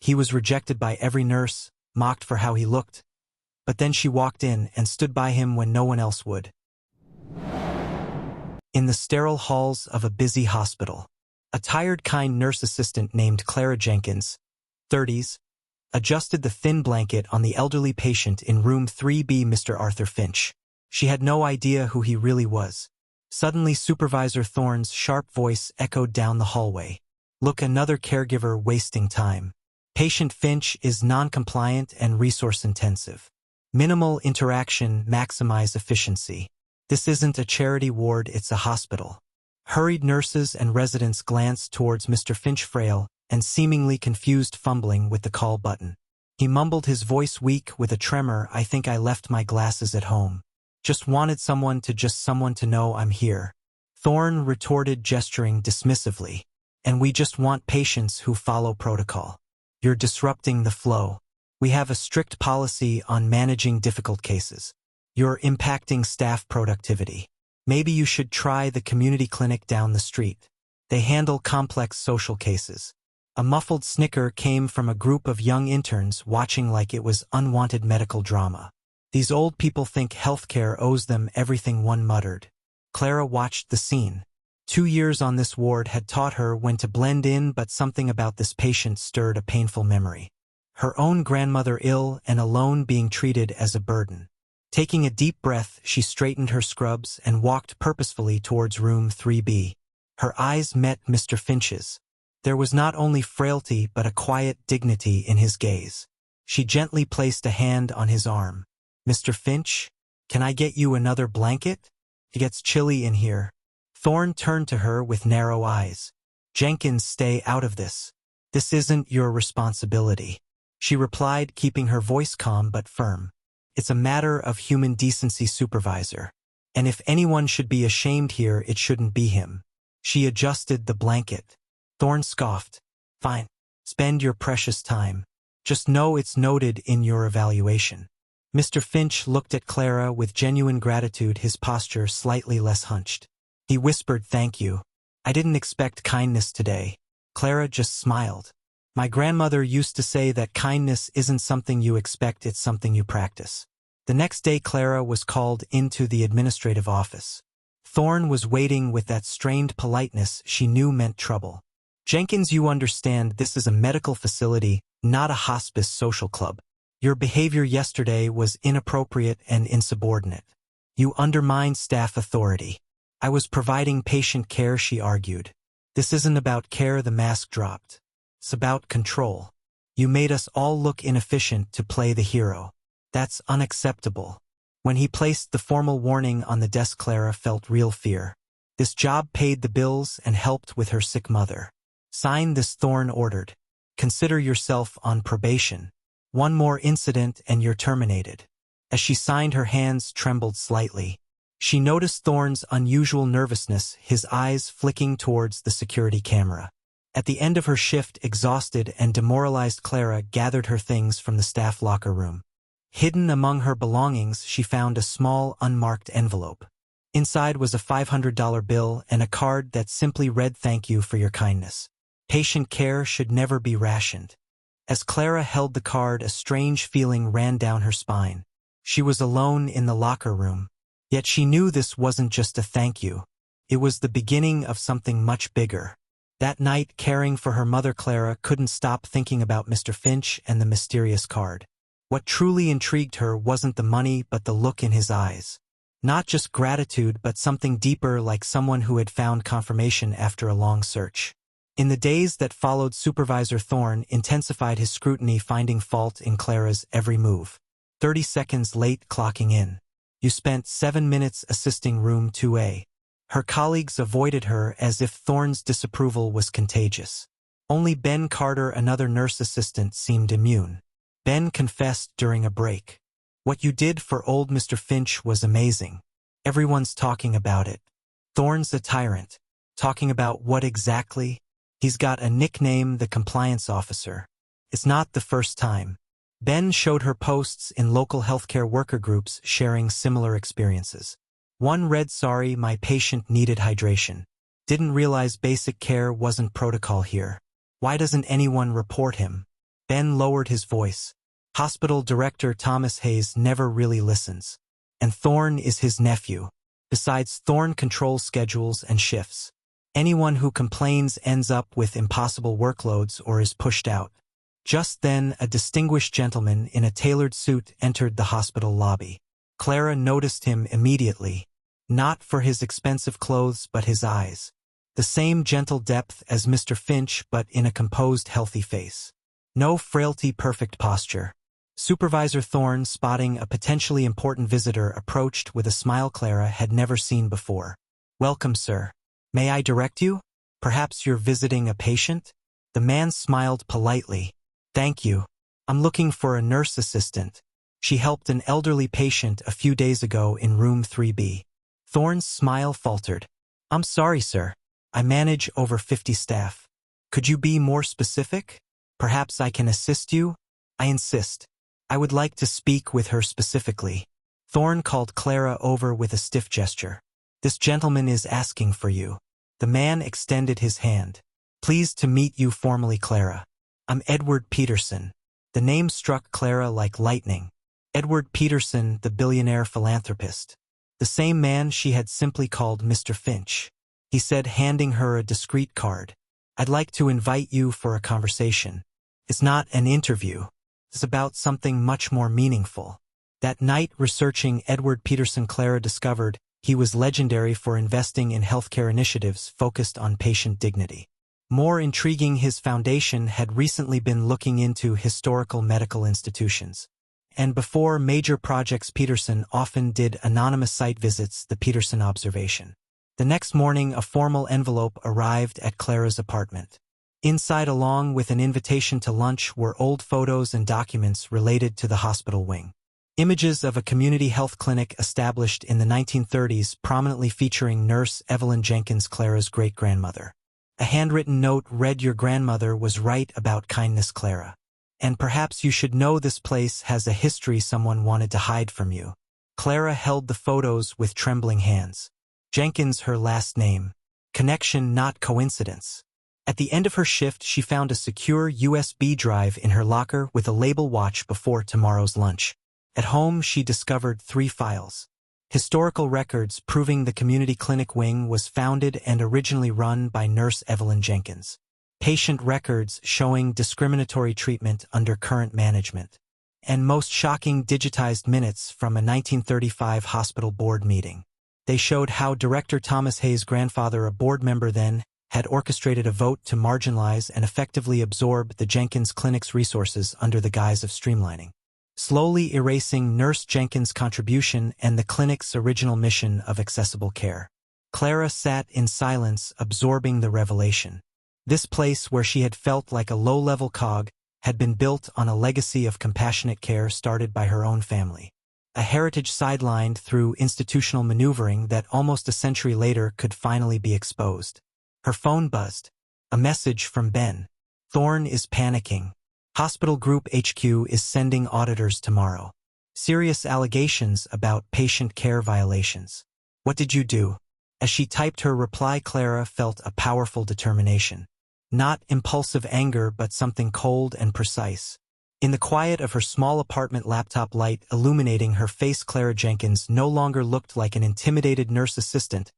He was rejected by every nurse, mocked for how he looked. But then she walked in and stood by him when no one else would. In the sterile halls of a busy hospital, a tired, kind nurse assistant named Clara Jenkins, 30s, adjusted the thin blanket on the elderly patient in room 3B, Mr. Arthur Finch. She had no idea who he really was. Suddenly, Supervisor Thorne's sharp voice echoed down the hallway. "Look, another caregiver wasting time. Patient Finch is non-compliant and resource-intensive. Minimal interaction, maximize efficiency. This isn't a charity ward, it's a hospital." Hurried nurses and residents glanced towards Mr. Finch, frail and seemingly confused, fumbling with the call button. He mumbled, his voice weak with a tremor, "I think I left my glasses at home. Just wanted someone to know I'm here." Thorne retorted, gesturing dismissively. "And we just want patients who follow protocol. You're disrupting the flow. We have a strict policy on managing difficult cases. You're impacting staff productivity. Maybe you should try the community clinic down the street. They handle complex social cases." A muffled snicker came from a group of young interns watching like it was unwanted medical drama. "These old people think healthcare owes them everything," one muttered. Clara watched the scene. 2 years on this ward had taught her when to blend in, but something about this patient stirred a painful memory. Her own grandmother ill and alone, being treated as a burden. Taking a deep breath, she straightened her scrubs and walked purposefully towards room 3B. Her eyes met Mr. Finch's. There was not only frailty but a quiet dignity in his gaze. She gently placed a hand on his arm. "Mr. Finch, can I get you another blanket? It gets chilly in here." Thorne turned to her with narrow eyes. "Jenkins, stay out of this. This isn't your responsibility," she replied, keeping her voice calm but firm. "It's a matter of human decency, Supervisor. And if anyone should be ashamed here, it shouldn't be him." She adjusted the blanket. Thorne scoffed. "Fine. Spend your precious time. Just know it's noted in your evaluation." Mr. Finch looked at Clara with genuine gratitude, his posture slightly less hunched. He whispered, "Thank you. I didn't expect kindness today." Clara just smiled. "My grandmother used to say that kindness isn't something you expect, it's something you practice." The next day, Clara was called into the administrative office. Thorne was waiting with that strained politeness she knew meant trouble. "Jenkins, you understand this is a medical facility, not a hospice social club. Your behavior yesterday was inappropriate and insubordinate. You undermined staff authority." "I was providing patient care," she argued. "This isn't about care," the mask dropped. "It's about control. You made us all look inefficient to play the hero. That's unacceptable." When he placed the formal warning on the desk, Clara felt real fear. This job paid the bills and helped with her sick mother. "Sign this," Thorne ordered. "Consider yourself on probation. One more incident and you're terminated." As she signed, her hands trembled slightly. She noticed Thorne's unusual nervousness, his eyes flicking towards the security camera. At the end of her shift, exhausted and demoralized, Clara gathered her things from the staff locker room. Hidden among her belongings, she found a small, unmarked envelope. Inside was a $500 bill and a card that simply read, "Thank you for your kindness. Patient care should never be rationed." As Clara held the card, a strange feeling ran down her spine. She was alone in the locker room. Yet she knew this wasn't just a thank you. It was the beginning of something much bigger. That night, caring for her mother, Clara couldn't stop thinking about Mr. Finch and the mysterious card. What truly intrigued her wasn't the money but the look in his eyes. Not just gratitude but something deeper, like someone who had found confirmation after a long search. In the days that followed, Supervisor Thorne intensified his scrutiny, finding fault in Clara's every move. 30 seconds late clocking in. You spent 7 minutes assisting room 2A. Her colleagues avoided her as if Thorne's disapproval was contagious. Only Ben Carter, another nurse assistant, seemed immune. Ben confessed during a break. "What you did for old Mr. Finch was amazing. Everyone's talking about it." "Thorne's a tyrant." "Talking about what exactly?" "He's got a nickname, the compliance officer." "It's not the first time." Ben showed her posts in local healthcare worker groups sharing similar experiences. One read, "Sorry, my patient needed hydration. Didn't realize basic care wasn't protocol here. Why doesn't anyone report him?" Ben lowered his voice. Hospital Director Thomas Hayes never really listens. And Thorne is his nephew. Besides, Thorne controls schedules and shifts. Anyone who complains ends up with impossible workloads or is pushed out. Just then, a distinguished gentleman in a tailored suit entered the hospital lobby. Clara noticed him immediately, not for his expensive clothes but his eyes. The same gentle depth as Mr. Finch but in a composed, healthy face. No frailty, perfect posture. Supervisor Thorne, spotting a potentially important visitor, approached with a smile Clara had never seen before. "Welcome, sir. May I direct you? Perhaps you're visiting a patient?" The man smiled politely. "Thank you. I'm looking for a nurse assistant. She helped an elderly patient a few days ago in room 3B. Thorne's smile faltered. "I'm sorry, sir. I manage over 50 staff. Could you be more specific? Perhaps I can assist you?" "I insist. I would like to speak with her specifically." Thorne called Clara over with a stiff gesture. "This gentleman is asking for you." The man extended his hand. "Pleased to meet you formally, Clara. I'm Edward Peterson." The name struck Clara like lightning. Edward Peterson, the billionaire philanthropist. The same man she had simply called Mr. Finch. He said, handing her a discreet card. "I'd like to invite you for a conversation. It's not an interview. It's about something much more meaningful." That night, researching Edward Peterson, Clara discovered he was legendary for investing in healthcare initiatives focused on patient dignity. More intriguing, his foundation had recently been looking into historical medical institutions. And before major projects, Peterson often did anonymous site visits, the Peterson observation. The next morning, a formal envelope arrived at Clara's apartment. Inside, along with an invitation to lunch, were old photos and documents related to the hospital wing. Images of a community health clinic established in the 1930s, prominently featuring Nurse Evelyn Jenkins, Clara's great-grandmother. A handwritten note read, "Your grandmother was right about kindness, Clara. And perhaps you should know this place has a history someone wanted to hide from you." Clara held the photos with trembling hands. Jenkins, her last name. Connection, not coincidence. At the end of her shift, she found a secure USB drive in her locker with a label, "Watch before tomorrow's lunch." At home, she discovered 3 files. Historical records proving the community clinic wing was founded and originally run by Nurse Evelyn Jenkins. Patient records showing discriminatory treatment under current management. And most shocking, digitized minutes from a 1935 hospital board meeting. They showed how Director Thomas Hayes' grandfather, a board member then, had orchestrated a vote to marginalize and effectively absorb the Jenkins Clinic's resources under the guise of streamlining, slowly erasing Nurse Jenkins' contribution and the clinic's original mission of accessible care. Clara sat in silence, absorbing the revelation. This place, where she had felt like a low-level cog, had been built on a legacy of compassionate care started by her own family. A heritage sidelined through institutional maneuvering that almost a century later could finally be exposed. Her phone buzzed. A message from Ben. "Thorne is panicking. Hospital Group HQ is sending auditors tomorrow. Serious allegations about patient care violations. What did you do?" As she typed her reply, Clara felt a powerful determination. Not impulsive anger, but something cold and precise. In the quiet of her small apartment, laptop light illuminating her face, Clara Jenkins no longer looked like an intimidated nurse assistant,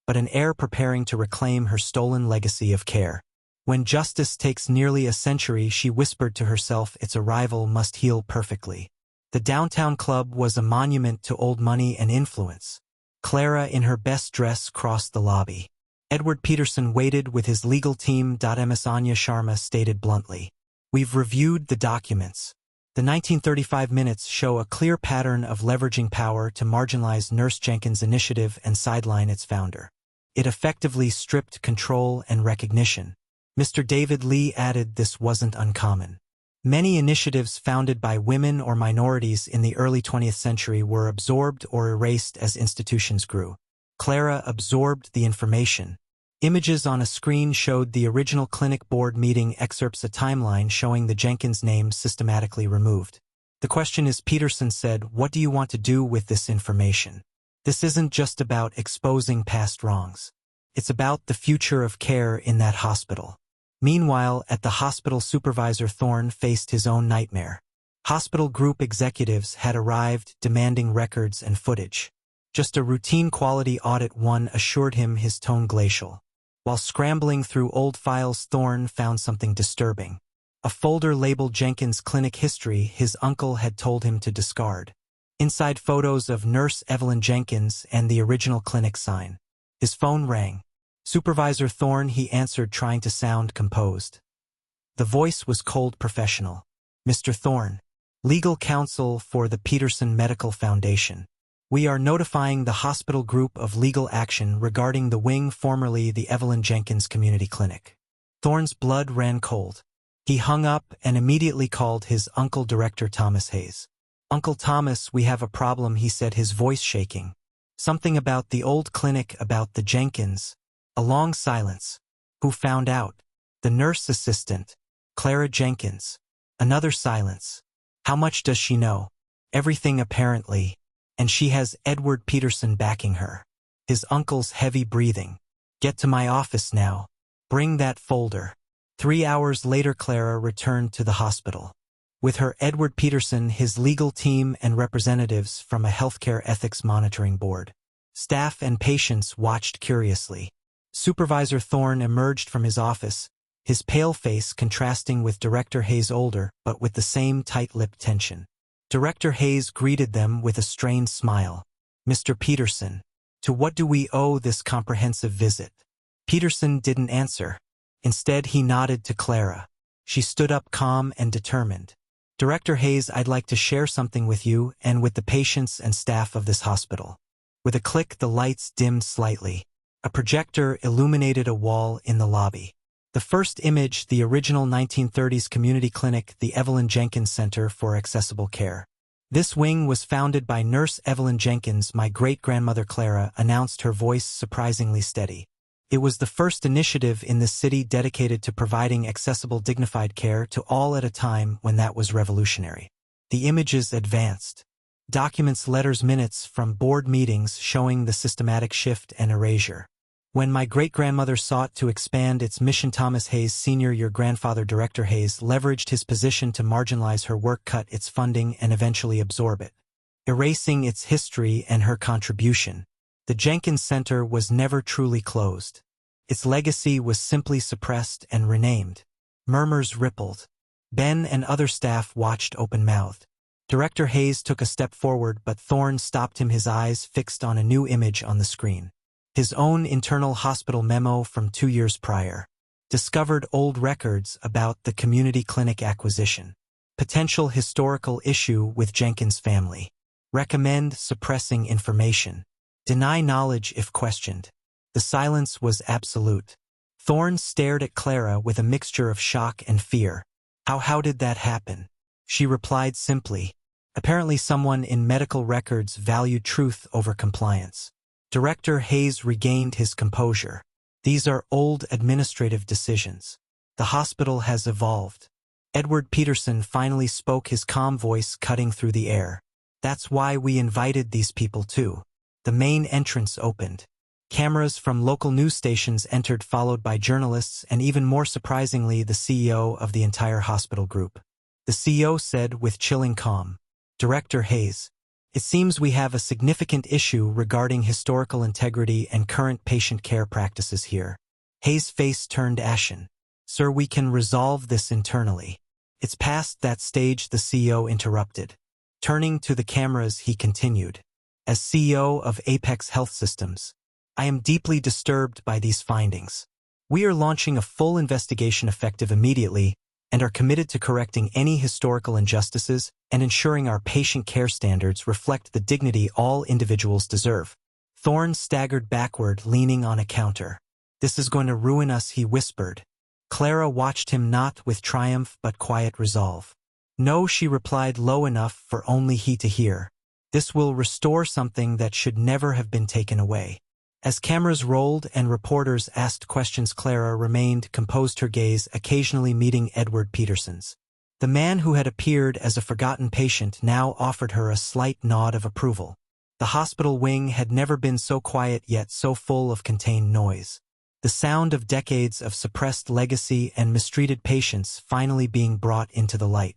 but an heir preparing to reclaim her stolen legacy of care. When justice takes nearly a century, she whispered to herself, its arrival must heal perfectly. The downtown club was a monument to old money and influence. Clara, in her best dress, crossed the lobby. Edward Peterson waited with his legal team. Ms. Anya Sharma stated bluntly, "We've reviewed the documents. The 1935 minutes show a clear pattern of leveraging power to marginalize Nurse Jenkins' initiative and sideline its founder. It effectively stripped control and recognition." Mr. David Lee added, "This wasn't uncommon. Many initiatives founded by women or minorities in the early 20th century were absorbed or erased as institutions grew." Clara absorbed the information. Images on a screen showed the original clinic board meeting excerpts, a timeline showing the Jenkins name systematically removed. "The question is," Peterson said, "what do you want to do with this information? This isn't just about exposing past wrongs. It's about the future of care in that hospital." Meanwhile, at the hospital, Supervisor Thorne faced his own nightmare. Hospital group executives had arrived demanding records and footage. Just a routine quality audit, one assured him, his tone glacial. While scrambling through old files, Thorne found something disturbing. A folder labeled Jenkins' clinic history his uncle had told him to discard. Inside, photos of Nurse Evelyn Jenkins and the original clinic sign. His phone rang. Supervisor Thorne, he answered, trying to sound composed. The voice was cold, professional. Mr. Thorne, legal counsel for the Peterson Medical Foundation. We are notifying the hospital group of legal action regarding the wing formerly the Evelyn Jenkins Community Clinic. Thorne's blood ran cold. He hung up and immediately called his uncle, Director Thomas Hayes. Uncle Thomas, we have a problem, he said, his voice shaking. Something about the old clinic, about the Jenkins. A long silence. Who found out? The nurse assistant, Clara Jenkins. Another silence. How much does she know? Everything, apparently. And she has Edward Peterson backing her. His uncle's heavy breathing. Get to my office now. Bring that folder. 3 hours later, Clara returned to the hospital. With her, Edward Peterson, his legal team, and representatives from a healthcare ethics monitoring board. Staff and patients watched curiously. Supervisor Thorne emerged from his office, his pale face contrasting with Director Hayes' older, but with the same tight-lipped tension. Director Hayes greeted them with a strained smile. Mr. Peterson, to what do we owe this comprehensive visit? Peterson didn't answer. Instead, he nodded to Clara. She stood up, calm and determined. Director Hayes, I'd like to share something with you and with the patients and staff of this hospital. With a click, the lights dimmed slightly. A projector illuminated a wall in the lobby. The first image, the original 1930s community clinic, the Evelyn Jenkins Center for Accessible Care. This wing was founded by Nurse Evelyn Jenkins. My great-grandmother Clara announced, her voice surprisingly steady. It was the first initiative in this city dedicated to providing accessible, dignified care to all at a time when that was revolutionary. The images advanced. Documents, letters, minutes from board meetings showing the systematic shift and erasure. When my great-grandmother sought to expand its mission, Thomas Hayes Sr., your grandfather, Director Hayes, leveraged his position to marginalize her work, cut its funding, and eventually absorb it, erasing its history and her contribution. The Jenkins Center was never truly closed. Its legacy was simply suppressed and renamed. Murmurs rippled. Ben and other staff watched open-mouthed. Director Hayes took a step forward, but Thorne stopped him, his eyes fixed on a new image on the screen. His own internal hospital memo from 2 years prior. Discovered old records about the community clinic acquisition. Potential historical issue with Jenkins family. Recommend suppressing information. Deny knowledge if questioned. The silence was absolute. Thorne stared at Clara with a mixture of shock and fear. How did that happen? She replied simply. Apparently someone in medical records valued truth over compliance. Director Hayes regained his composure. These are old administrative decisions. The hospital has evolved. Edward Peterson finally spoke, his calm voice cutting through the air. That's why we invited these people too. The main entrance opened. Cameras from local news stations entered, followed by journalists and, even more surprisingly, the CEO of the entire hospital group. The CEO said with chilling calm, Director Hayes, it seems we have a significant issue regarding historical integrity and current patient care practices here. Hayes' face turned ashen. Sir, we can resolve this internally. It's past that stage, the CEO interrupted. Turning to the cameras, he continued. As CEO of Apex Health Systems, I am deeply disturbed by these findings. We are launching a full investigation effective immediately and are committed to correcting any historical injustices and ensuring our patient care standards reflect the dignity all individuals deserve. Thorne staggered backward, leaning on a counter. This is going to ruin us, he whispered. Clara watched him, not with triumph but quiet resolve. No, she replied, low enough for only he to hear. This will restore something that should never have been taken away. As cameras rolled and reporters asked questions, Clara remained composed, her gaze occasionally meeting Edward Peterson's. The man who had appeared as a forgotten patient now offered her a slight nod of approval. The hospital wing had never been so quiet, yet so full of contained noise. the sound of decades of suppressed legacy and mistreated patients finally being brought into the light.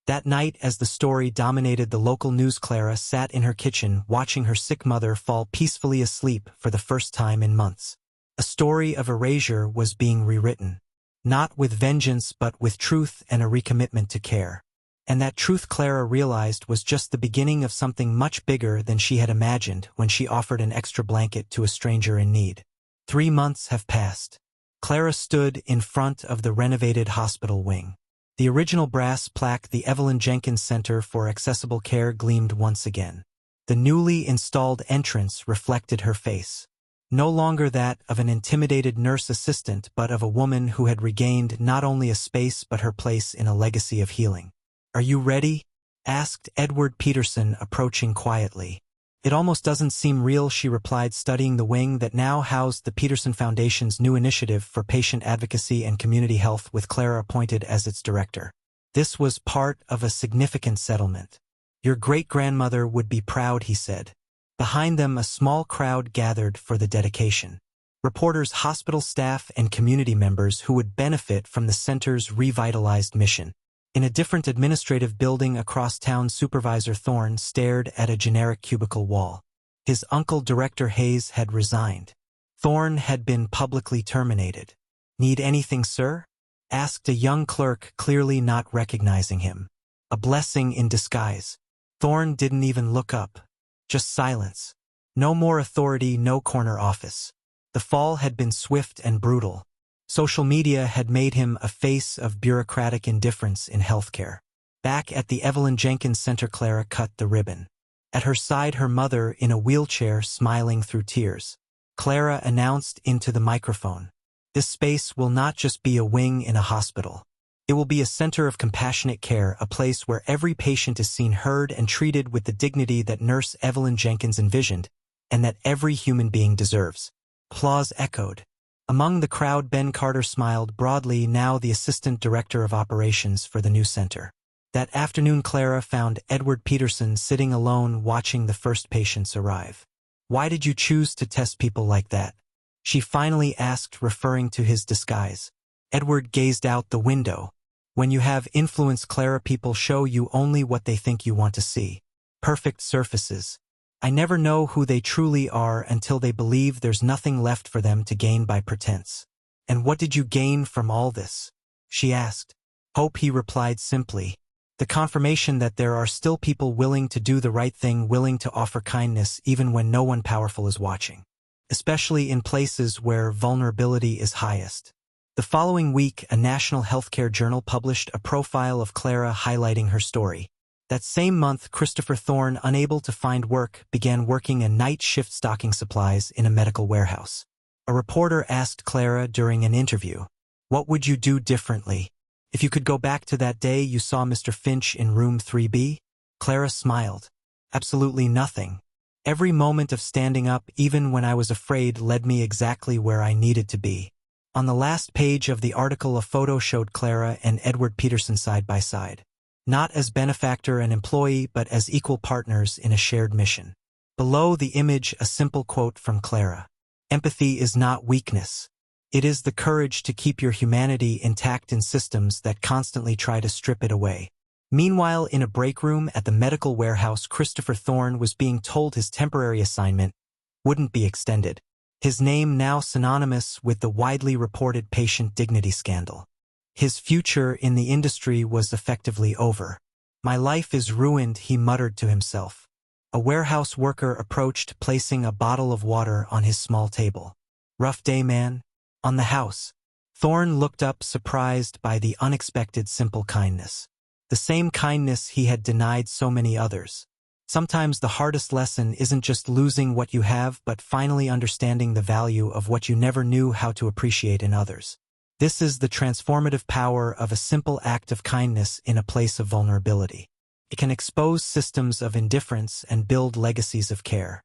That night, as the story dominated the local news, Clara sat in her kitchen watching her sick mother fall peacefully asleep for the first time in months. A story of erasure was being rewritten. Not with vengeance but with truth and a recommitment to care. And that truth, Clara realized, was just the beginning of something much bigger than she had imagined when she offered an extra blanket to a stranger in need. 3 months have passed. Clara stood in front of the renovated hospital wing. The original brass plaque, the Evelyn Jenkins Center for Accessible Care, gleamed once again. The newly installed entrance reflected her face. No longer that of an intimidated nurse assistant, but of a woman who had regained not only a space but her place in a legacy of healing. "Are you ready?" asked Edward Peterson, approaching quietly. "It almost doesn't seem real," she replied, studying the wing that now housed the Peterson Foundation's new initiative for patient advocacy and community health, with Clara appointed as its director. This was part of a significant settlement. "Your great-grandmother would be proud," he said. Behind them, a small crowd gathered for the dedication. Reporters, hospital staff, and community members who would benefit from the center's revitalized mission. In a different administrative building across town, Supervisor Thorne stared at a generic cubicle wall. His uncle, Director Hayes, had resigned. Thorne had been publicly terminated. "Need anything, sir?" asked a young clerk, clearly not recognizing him. A blessing in disguise. Thorne didn't even look up. Just silence. No more authority, no corner office. The fall had been swift and brutal. Social media had made him a face of bureaucratic indifference in healthcare. Back at the Evelyn Jenkins Center, Clara cut the ribbon. At her side, her mother in a wheelchair, smiling through tears. Clara announced into the microphone, "This space will not just be a wing in a hospital. It will be a center of compassionate care, a place where every patient is seen, heard, and treated with the dignity that Nurse Evelyn Jenkins envisioned, and that every human being deserves." Applause echoed. Among the crowd, Ben Carter smiled broadly, now the Assistant Director of Operations for the new center. That afternoon, Clara found Edward Peterson sitting alone watching the first patients arrive. "Why did you choose to test people like that?" she finally asked, referring to his disguise. Edward gazed out the window. "When you have influence, Clara, people show you only what they think you want to see. Perfect surfaces. I never know who they truly are until they believe there's nothing left for them to gain by pretense." "And what did you gain from all this?" she asked. "Hope," he replied simply. "The confirmation that there are still people willing to do the right thing, willing to offer kindness even when no one powerful is watching. Especially in places where vulnerability is highest." The following week, a national healthcare journal published a profile of Clara highlighting her story. That same month, Christopher Thorne, unable to find work, began working a night shift stocking supplies in a medical warehouse. A reporter asked Clara during an interview, "What would you do differently if you could go back to that day you saw Mr. Finch in room 3B? Clara smiled. "Absolutely nothing. Every moment of standing up, even when I was afraid, led me exactly where I needed to be." On the last page of the article, a photo showed Clara and Edward Peterson side by side. Not as benefactor and employee, but as equal partners in a shared mission. Below the image, a simple quote from Clara. "Empathy is not weakness. It is the courage to keep your humanity intact in systems that constantly try to strip it away." Meanwhile, in a break room at the medical warehouse, Christopher Thorne was being told his temporary assignment wouldn't be extended. His name now synonymous with the widely reported patient dignity scandal. His future in the industry was effectively over. "My life is ruined," he muttered to himself. A warehouse worker approached, placing a bottle of water on his small table. "Rough day, man?" "On the house." Thorne looked up, surprised by the unexpected simple kindness. The same kindness he had denied so many others. Sometimes the hardest lesson isn't just losing what you have, but finally understanding the value of what you never knew how to appreciate in others. This is the transformative power of a simple act of kindness in a place of vulnerability. It can expose systems of indifference and build legacies of care.